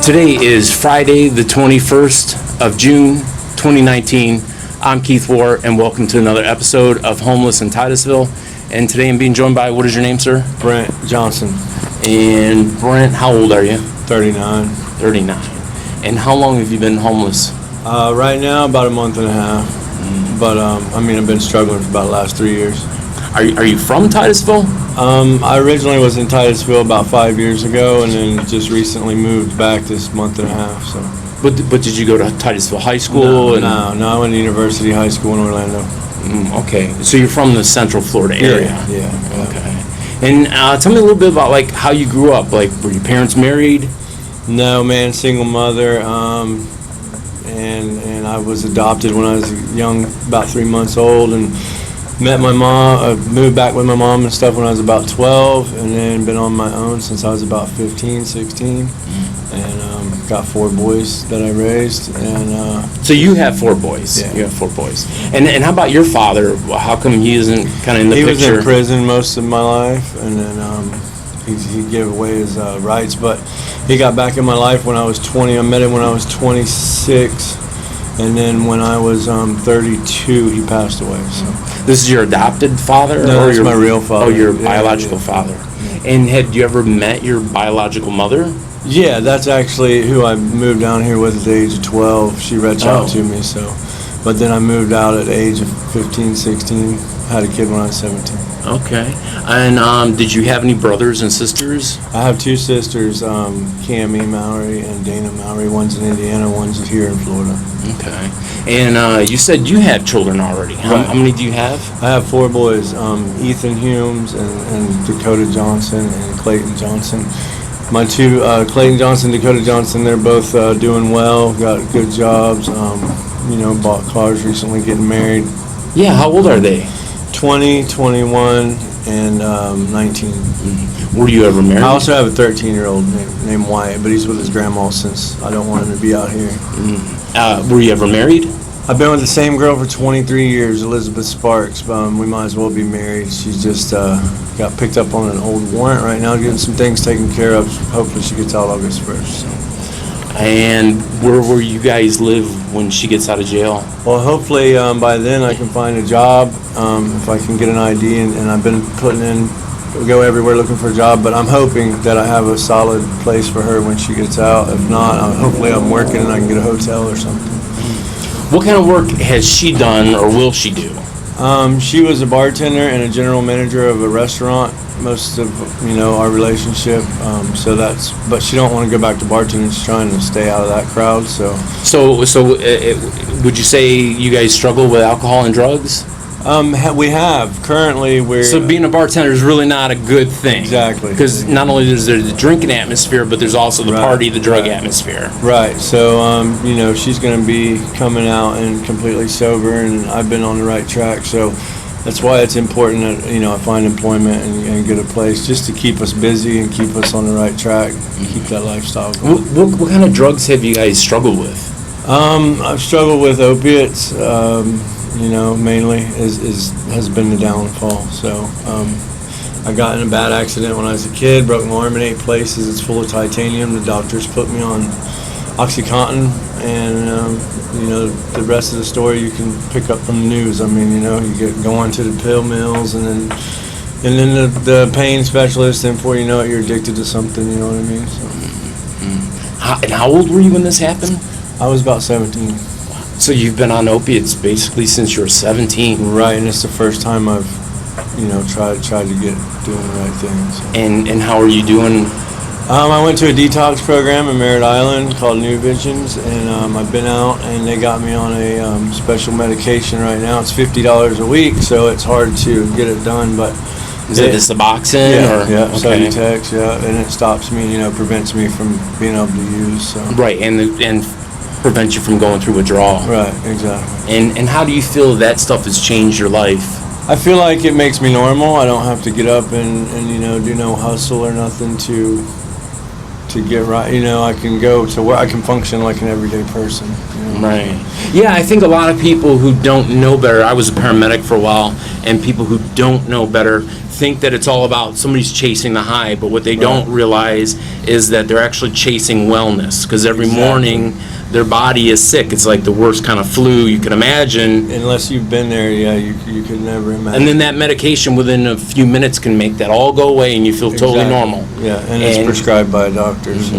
Today is Friday, the 21st of June, 2019. I'm Keith Warr, and welcome to another episode of Homeless in Titusville. And today I'm being joined by, what is your name, sir? Brent Johnson. And Brent, how old are you? 39. 39. And how long have you been homeless? Right now, about a month and a half. But, I've been struggling for about the last 3 years. Are you from Titusville? I originally was in Titusville about 5 years ago, and then just recently moved back this month and a half. So. But did you go to Titusville High School? No, I went to University High School in Orlando. Okay, so you're from the Central Florida area? Yeah. Okay. And tell me a little bit about, like, how you grew up. Like, were your parents married? No, man, single mother. And I was adopted when I was young, about 3 months old, and met my mom, moved back with my mom and stuff when I was about 12, and then been on my own since I was about 15, 16, and got 4 boys that I raised. And so you have 4 boys. Yeah. You have 4 boys. And how about your father? How come he isn't kind of in the picture? He was in prison most of my life, and then he gave away his rights, but he got back in my life when I was 20. I met him when I was 26, and then when I was 32, he passed away. So. This is your adopted father? No, or that's my real father. Oh, your biological father. And had you ever met your biological mother? Yeah, that's actually who I moved down here with at the age of 12. She reached out to me, so. But then I moved out at the age of 15, 16, had a kid when I was 17. Okay. And did you have any brothers and sisters? I have 2 sisters, Cammie Mowry and Dana Mowry. One's in Indiana, one's here in Florida. Okay. And you said you have children already. How many do you have? I have 4 boys, Ethan Humes and Dakota Johnson and Clayton Johnson. My 2, Clayton Johnson, Dakota Johnson, they're both doing well, got good jobs, bought cars recently, getting married. Yeah, how old are they? 20, 21, and 19. Were you ever married? I also have a 13-year-old named Wyatt, but he's with his grandma since I don't want him to be out here. Were you ever married? I've been with the same girl for 23 years, Elizabeth Sparks. We might as well be married. She's just got picked up on an old warrant right now, getting some things taken care of. Hopefully she gets out August 1st. So. And where will you guys live when she gets out of jail? Well, hopefully by then I can find a job, if I can get an ID, and I've been go everywhere looking for a job, but I'm hoping that I have a solid place for her when she gets out. If not, hopefully I'm working and I can get a hotel or something. What kind of work has she done or will she do? She was a bartender and a general manager of a restaurant most of our relationship, but she don't want to go back to bartending. She's trying to stay out of that crowd. So would you say you guys struggle with alcohol and drugs? We have currently. So being a bartender is really not a good thing. Exactly. Because not only is there the drinking atmosphere, but there's also the party, the drug atmosphere. Right. So she's going to be coming out and completely sober, and I've been on the right track. So that's why it's important that I find employment and get a place just to keep us busy and keep us on the right track and keep that lifestyle going. What kind of drugs have you guys struggled with? I've struggled with opiates. Mainly has been the downfall. So I got in a bad accident when I was a kid, broke my arm in 8 places. It's full of titanium. The doctors put me on OxyContin, and the rest of the story you can pick up from the news. You get going to the pill mills, and then the pain specialist, and before you know it, you're addicted to something. You know what I mean? So. And how old were you when this happened? I was about 17. So you've been on opiates basically since you were 17. Right, and it's the first time I've, tried to get doing the right thing. So. And how are you doing? I went to a detox program in Merritt Island called New Visions, and I've been out, and they got me on a special medication right now. It's $50 a week, so it's hard to get it done, but. Is it Suboxone? Yeah, okay. Subutex, and it stops me, prevents me from being able to use. So. Right, and prevents you from going through withdrawal. Right, exactly. And how do you feel that stuff has changed your life? I feel like it makes me normal. I don't have to get up and do no hustle or nothing to to get right. You know, I can go to where I can function like an everyday person. You know? Right. Yeah, I think a lot of people who don't know better, I was a paramedic for a while, and people who don't know better think that it's all about somebody's chasing the high, but what they don't realize is that they're actually chasing wellness, because every morning their body is sick. It's like the worst kind of flu you can imagine. Unless you've been there, you could never imagine. And then that medication within a few minutes can make that all go away and you feel totally normal. Yeah, and it's prescribed by a doctor. So.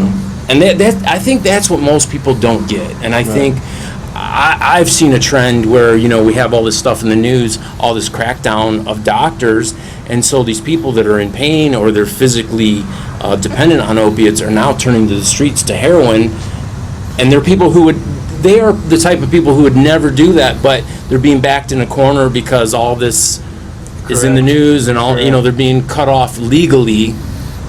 And that I think that's what most people don't get. And I think I've seen a trend where, you know, we have all this stuff in the news, all this crackdown of doctors, and so these people that are in pain or they're physically dependent on opiates are now turning to the streets to heroin. And they're people who they are the type of people who would never do that, but they're being backed in a corner because all this is in the news and all, you know, they're being cut off legally.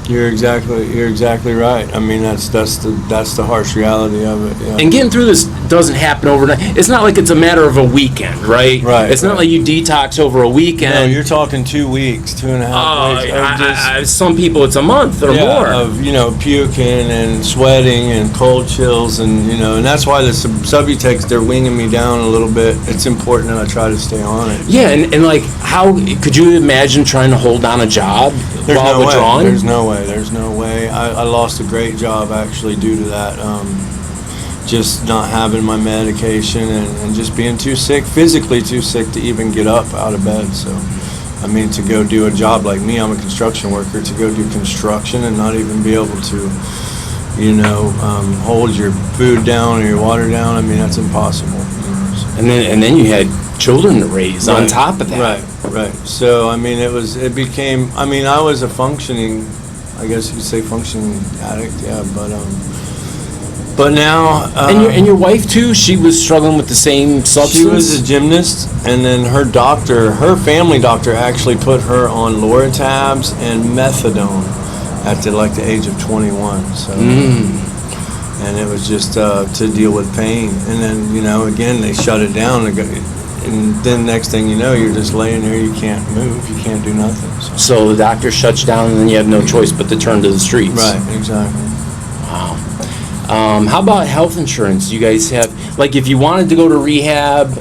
You're exactly right. I mean, that's the harsh reality of it. Yeah. And getting through this doesn't happen overnight. It's not like it's a matter of a weekend, right? Right. It's not like you detox over a weekend. No, you're talking 2 weeks, 2.5 weeks. Some people it's a month or more. Of, you know, puking and sweating and cold chills and, you know, and that's why the Subutex, they're winging me down a little bit. It's important that I try to stay on it. Yeah, and like, how could you imagine trying to hold down a job while withdrawing? There's no way. I lost a great job actually due to that. Just not having my medication and just being too sick, physically too sick to even get up out of bed. So, I mean, to go do a job like me, I'm a construction worker, to go do construction and not even be able to, you know, hold your food down or your water down, I mean, that's impossible. You know, so. And then you had children to raise on top of that. Right. So, I mean, I was a functioning, I guess you'd say functioning addict, yeah, but now... and your wife, too, she was struggling with the same substance? She was a gymnast, and then her family doctor actually put her on Loratabs and methadone at the age of 21, so... And it was just to deal with pain. And then, you know, again, they shut it down, and then next thing you know, you're just laying there, you can't move, you can't do nothing. So the doctor shuts down, and then you have no choice but to turn to the streets. Right, exactly. Wow. How about health insurance? You guys have, like, if you wanted to go to rehab,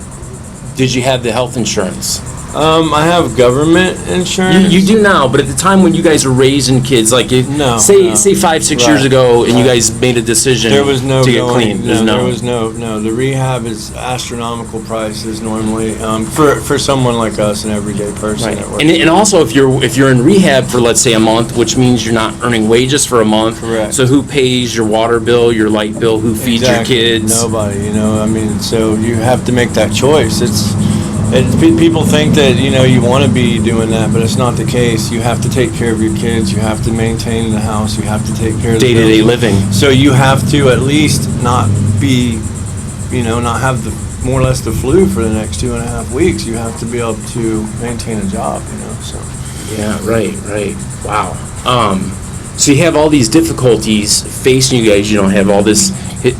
did you have the health insurance? I have government insurance. You do now, but at the time when you guys were raising kids, like, say 5-6 years ago, and you guys made a decision to get clean. There was no. The rehab is astronomical prices normally for someone like us, an everyday person. Right. And also, if you're in rehab for, let's say, a month, which means you're not earning wages for a month. Correct. So who pays your water bill, your light bill? Who feeds your kids? Nobody. You know, I mean, so you have to make that choice. People think that, you know, you want to be doing that, but it's not the case. You have to take care of your kids. You have to maintain the house. You have to take care of the day-to-day living. So you have to at least not be, you know, not have more or less the flu for the next 2.5 weeks. You have to be able to maintain a job, you know. So. Yeah. Right. Wow. So you have all these difficulties facing you guys. You don't have all this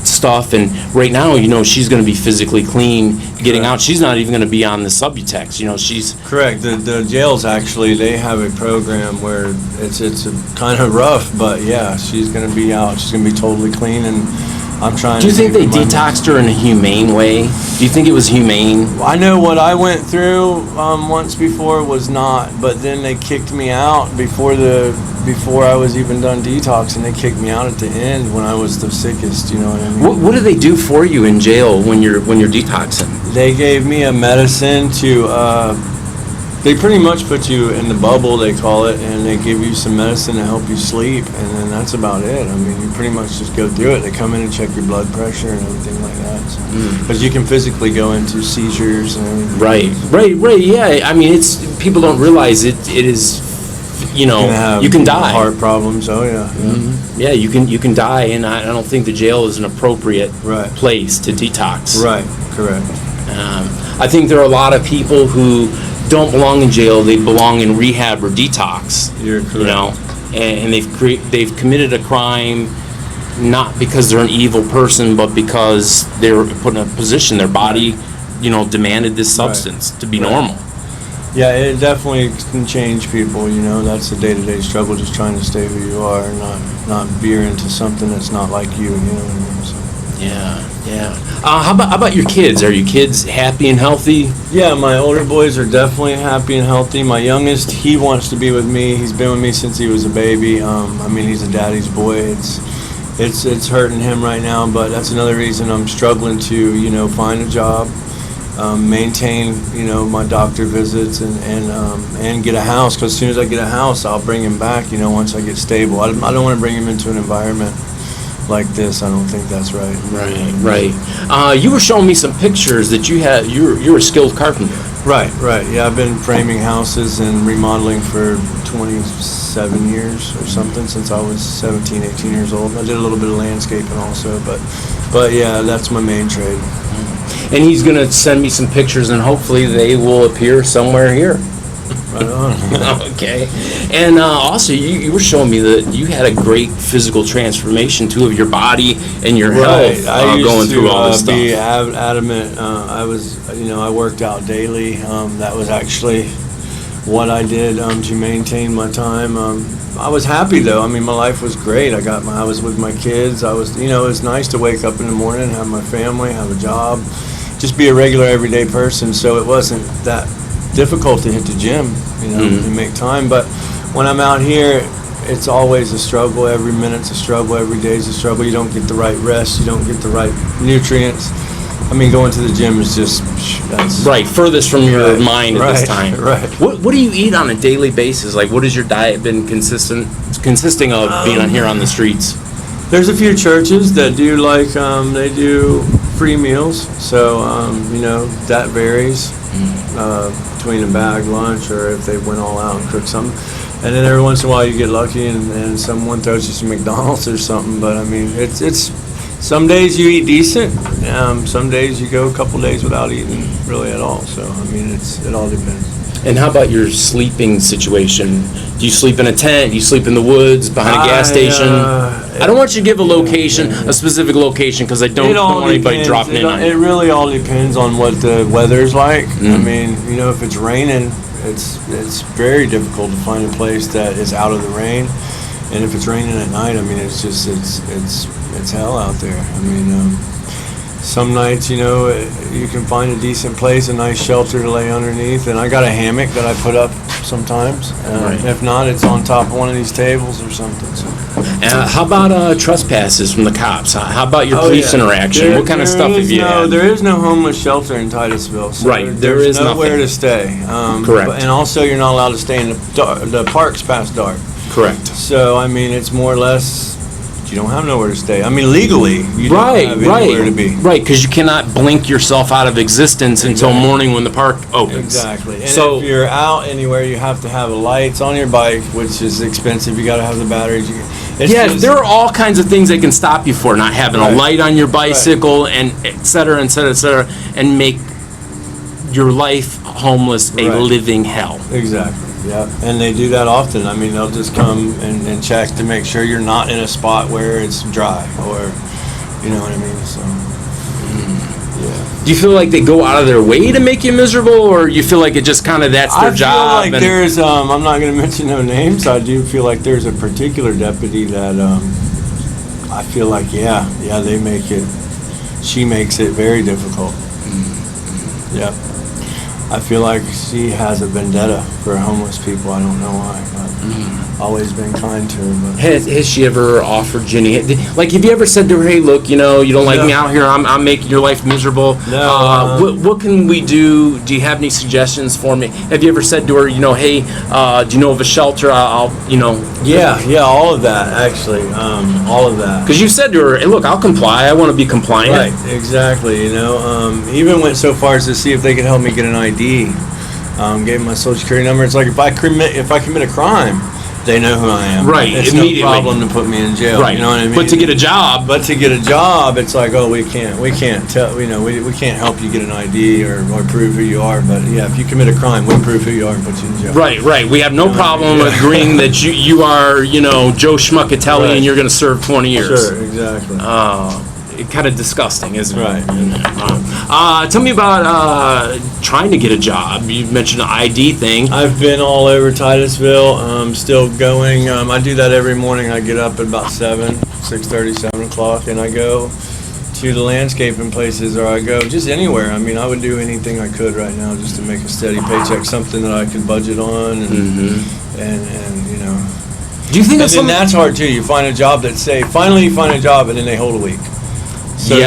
stuff, and right now, you know, she's going to be physically clean, getting out. She's not even going to be on the Subutex. You know, she's correct. The jails actually, they have a program where it's kind of rough, but yeah, she's going to be out. She's going to be totally clean, and I'm trying. Do you think they detoxed her in a humane way? Do you think it was humane? I know what I went through once before was not, but then they kicked me out before I was even done detoxing. They kicked me out at the end when I was the sickest. You know what I mean? What do they do for you in jail when you're detoxing? They gave me a medicine to. They pretty much put you in the bubble, they call it, and they give you some medicine to help you sleep, and then that's about it. I mean, you pretty much just go through it. They come in and check your blood pressure and everything like that. Because you can physically go into seizures and everything. Right. Yeah, I mean, people don't realize it is, you know, you can die. Heart problems. Oh yeah. Mm-hmm. Yeah, you can die, and I don't think the jail is an appropriate place to detox. Right. Correct. I think there are a lot of people who don't belong in jail. They belong in rehab or detox. You're correct. You know, and they've committed a crime not because they're an evil person, but because they were put in a position. Their body, you know, demanded this substance to be normal. Yeah, it definitely can change people. That's a day-to-day struggle, just trying to stay who you are, and not veer into something that's not like you. You know what I mean? So. Yeah. How about your kids? Are your kids happy and healthy? Yeah, my older boys are definitely happy and healthy. My youngest, he wants to be with me. He's been with me since he was a baby. He's a daddy's boy. It's hurting him right now, but that's another reason I'm struggling to, find a job, maintain, my doctor visits, and get a house. Because as soon as I get a house, I'll bring him back, once I get stable. I don't want to bring him into an environment like this. I don't think that's right. Right. You were showing me some pictures that you're a skilled carpenter. Right. Yeah, I've been framing houses and remodeling for 27 years or something, since I was 17, 18 years old. I did a little bit of landscaping also, but yeah, that's my main trade. And he's going to send me some pictures, and hopefully they will appear somewhere here. Right on. Okay. And also, you were showing me that you had a great physical transformation, too, of your body and your health going through all this stuff. I used to be adamant. I worked out daily. That was actually what I did to maintain my time. I was happy, though. My life was great. I was with my kids. It was nice to wake up in the morning, have my family, have a job, just be a regular, everyday person. So it wasn't that difficult to hit the gym, and make time. But when I'm out here, it's always a struggle. Every minute's a struggle. Every day's a struggle. You don't get the right rest. You don't get the right nutrients. Going to the gym is that's right, furthest from your mind at this time. Right. What do you eat on a daily basis? Like, what has your diet been consisting of being on here on the streets? There's a few churches that do they do free meals, so that varies between a bag lunch or if they went all out and cooked something. And then every once in a while you get lucky and someone throws you some McDonald's or something. But it's some days you eat decent. Some days you go a couple days without eating really at all. So it all depends. And how about your sleeping situation? Do you sleep in a tent? Do you sleep in the woods, behind a gas station? I don't want you to give a specific location, because I don't want anybody dropping in on you. It really all depends on what the weather's like. If it's raining, it's very difficult to find a place that is out of the rain. And if it's raining at night, it's hell out there. Some nights, you can find a decent place, a nice shelter to lay underneath. And I got a hammock that I put up sometimes. If not, it's on top of one of these tables or something. So. How about trespasses from the cops? How about your police interaction? What kind of stuff have you had? There is no homeless shelter in Titusville. So there's nowhere nothing to stay. Correct. And also, you're not allowed to stay in the parks past dark. Correct. So, it's more or less, you don't have nowhere to stay. Legally, you don't have anywhere to be. Right, because you cannot blink yourself out of existence until morning when the park opens. Exactly. And if you're out anywhere, you have to have lights on your bike, which is expensive. You got to have the batteries. There are all kinds of things that can stop you for not having a light on your bicycle, and et cetera, and make your life homeless a living hell. Exactly. Yeah, and they do that often. They'll just come and check to make sure you're not in a spot where it's dry, or, you know what I mean? So, yeah. Do you feel like they go out of their way to make you miserable, or you feel like it just kind of that's their job? I feel like there's, I'm not going to mention no names. I do feel like there's a particular deputy that I feel like, they make it. She makes it very difficult. Yeah. I feel like she has a vendetta for homeless people. I don't know why, but always been kind to her. But. Has she ever offered Jenny? Like, have you ever said to her, "Hey, look, you don't like me out here. I'm making your life miserable. No. What can we do? Do you have any suggestions for me?" Have you ever said to her, "Hey, do you know of a shelter? Yeah, all of that actually, all of that. Because you said to her, "Hey, look, I'll comply. I want to be compliant." Right, exactly. Even went so far as to see if they could help me get an ID. Gave them my social security number. It's like if I commit a crime, they know who I am. Right, it's immediately. No problem to put me in jail. Right. You know what I mean? But to get a job, it's like, oh, we can't tell. We can't help you get an ID or prove who you are. But yeah, if you commit a crime, we'll prove who you are and put you in jail. Right. We have no problem agreeing that you are, Joe Schmuckatelli, and you're going to serve 20 years. Sure, exactly. kind of disgusting, isn't it? Right. Tell me about trying to get a job. You mentioned the ID thing. I've been all over Titusville. Still going. I do that every morning. I get up at about 6:30, 7 o'clock, and I go to the landscaping places, or I go just anywhere. I mean, I would do anything I could right now just to make a steady paycheck, something that I could budget on, and you know. Do you think and then that's hard too? You find a job that finally you find a job, and then they hold a week. So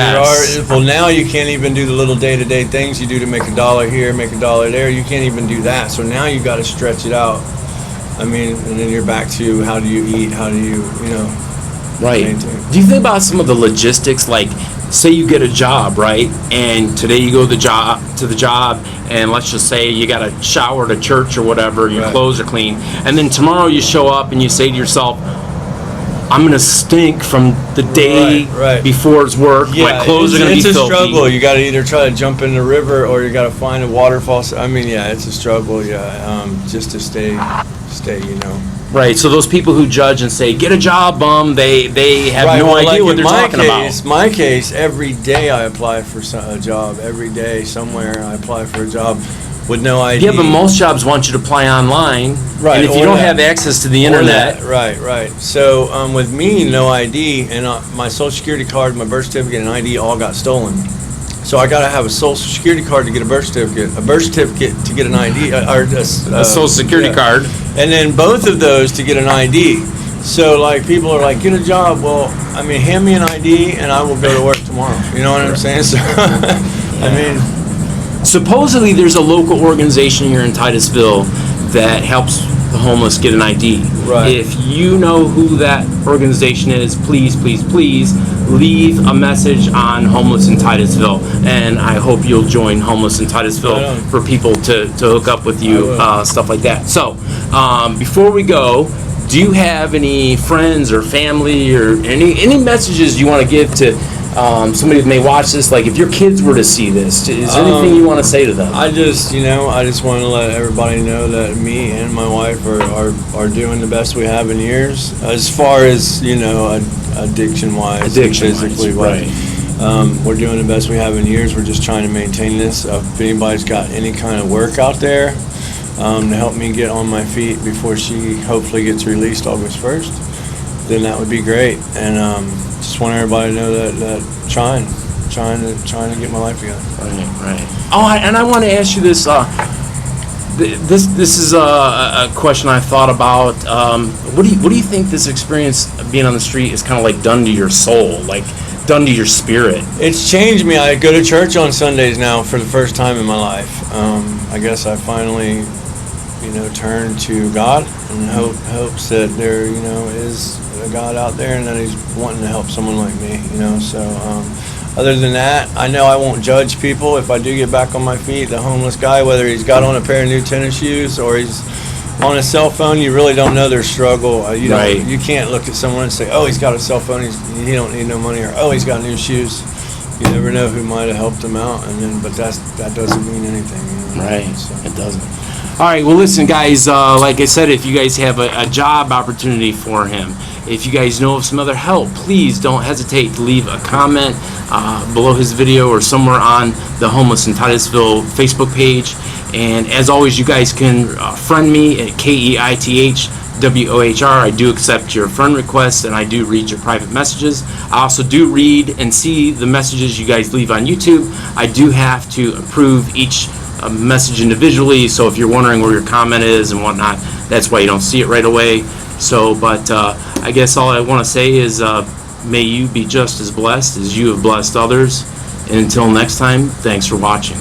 now you can't even do the little day-to-day things you do to make $1 here, make $1 there. You can't even do that. So now you got to stretch it out. I mean, and then you're back to how do you eat? How do you maintain? Do you think about some of the logistics, like say you get a job, right? And today you go to the job, and let's just say you got to shower to church or whatever, your clothes are clean, and then tomorrow you show up and you say to yourself, I'm gonna stink from the day before's work. My clothes are gonna be filthy. It's a struggle. You got to either try to jump in the river, or you got to find a waterfall. I mean, it's a struggle. Just to stay. Right. So those people who judge and say, "Get a job, bum," they have no idea what they're talking about. My case, every day I apply for a job. Every day somewhere I apply for a job. With no ID. Yeah, but most jobs want you to apply online. Right. And if you don't have access to the internet. Right. So with me, no ID, and my social security card, my birth certificate, and ID all got stolen. So I got to have a social security card to get a birth certificate to get an ID, or a social security card. And then both of those to get an ID. So like people are like, get a job. Well, I mean, hand me an ID and I will go to work tomorrow. You know what I'm saying? So, I mean. Supposedly, there's a local organization here in Titusville that helps the homeless get an ID. Right. If you know who that organization is, please leave a message on Homeless in Titusville, and I hope you'll join Homeless in Titusville for people to hook up with you, stuff like that. So, before we go, do you have any friends or family or any messages you want to give to somebody that may watch this? Like, if your kids were to see this, is there anything you want to say to them? I just want to let everybody know that me and my wife are doing the best we have in years, as far as addiction-wise, physically. Right. We're doing the best we have in years. We're just trying to maintain this. If anybody's got any kind of work out there to help me get on my feet before she hopefully gets released August 1st, then that would be great. And just want everybody to know that trying to get my life together. Right. Oh, and I want to ask you this. This is a question I thought about. What do you think this experience of being on the street is kind of like done to your soul, like done to your spirit? It's changed me. I go to church on Sundays now for the first time in my life. I guess I finally, turned to God and hopes that there, is a God out there and that He's wanting to help someone like me. So other than that, I know I won't judge people if I do get back on my feet. The homeless guy, whether he's got on a pair of new tennis shoes or he's on a cell phone, you really don't know their struggle. You can't look at someone and say, oh, he's got a cell phone, he don't need no money, or oh, he's got new shoes. You never know who might have helped him out, but that doesn't mean anything. Right, so. It doesn't. All right, well, listen, guys, like I said, if you guys have a job opportunity for him, if you guys know of some other help, please don't hesitate to leave a comment below his video or somewhere on the Homeless in Titusville Facebook page. And as always, you guys can friend me at KEITHWOHR. I do accept your friend requests, and I do read your private messages. I also do read and see the messages you guys leave on YouTube. I do have to approve each message individually, so if you're wondering where your comment is and whatnot, that's why you don't see it right away. So, but I guess all I want to say is may you be just as blessed as you have blessed others. And until next time, thanks for watching.